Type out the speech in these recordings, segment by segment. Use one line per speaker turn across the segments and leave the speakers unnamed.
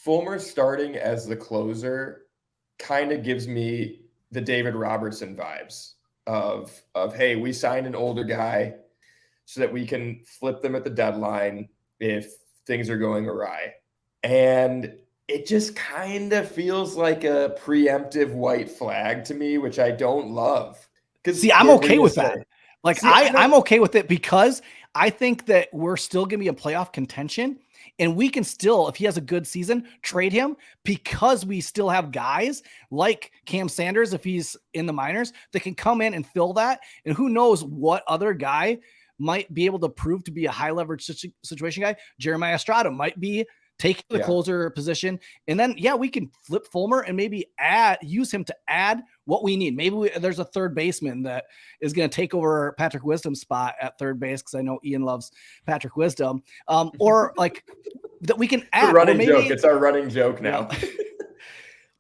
Fulmer starting as the closer kind of gives me the David Robertson vibes of hey, we signed an older guy so that we can flip them at the deadline if things are going awry. And it just kind of feels like a preemptive white flag to me, which I don't love.
See, I'm okay with that. Like, I'm okay with it because I think that we're still going to be in playoff contention, and we can still, if he has a good season, trade him because we still have guys like Cam Sanders, if he's in the minors, that can come in and fill that. And who knows what other guy might be able to prove to be a high leverage situation guy. Jeremiah Estrada might be taking the closer position. And then, we can flip Fulmer and maybe use him to add what we need. Maybe there's a third baseman that is going to take over Patrick Wisdom's spot at third base, because I know Ian loves Patrick Wisdom. Or like that we can add.
It's our running joke now.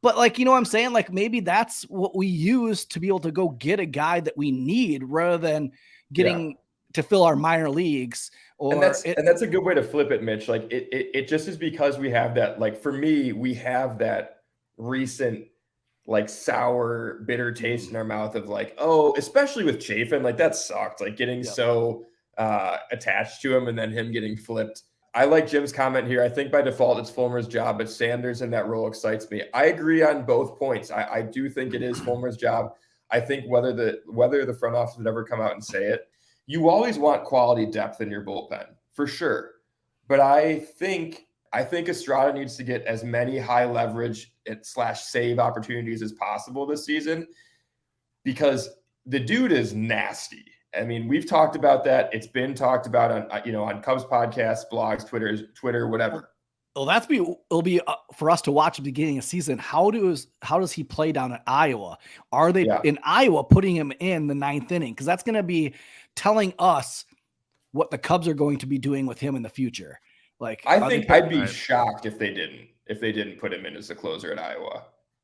But like, you know what I'm saying? Like, maybe that's what we use to be able to go get a guy that we need rather than getting to fill our minor leagues.
And that's a good way to flip it, Mitch. Like it just is because we have that, like, for me, we have that recent, like, sour, bitter taste in our mouth of like, oh, especially with Chafin, like that sucked, like getting so attached to him and then him getting flipped. I like Jim's comment here. I think by default it's Fulmer's job, but Sanders in that role excites me. I agree on both points. I do think it is Fulmer's job. I think whether the front office would ever come out and say it, you always want quality depth in your bullpen, for sure. But I think Estrada needs to get as many high leverage / save opportunities as possible this season, because the dude is nasty. I mean, we've talked about that. It's been talked about on Cubs podcasts, blogs, Twitter, whatever.
Well, it'll be for us to watch at the beginning of the season. How does he play down at Iowa? Are they in Iowa putting him in the 9th inning? Because that's going to be telling us what the Cubs are going to be doing with him in the future. Like,
I think I'd be shocked if they didn't put him in as a closer at Iowa.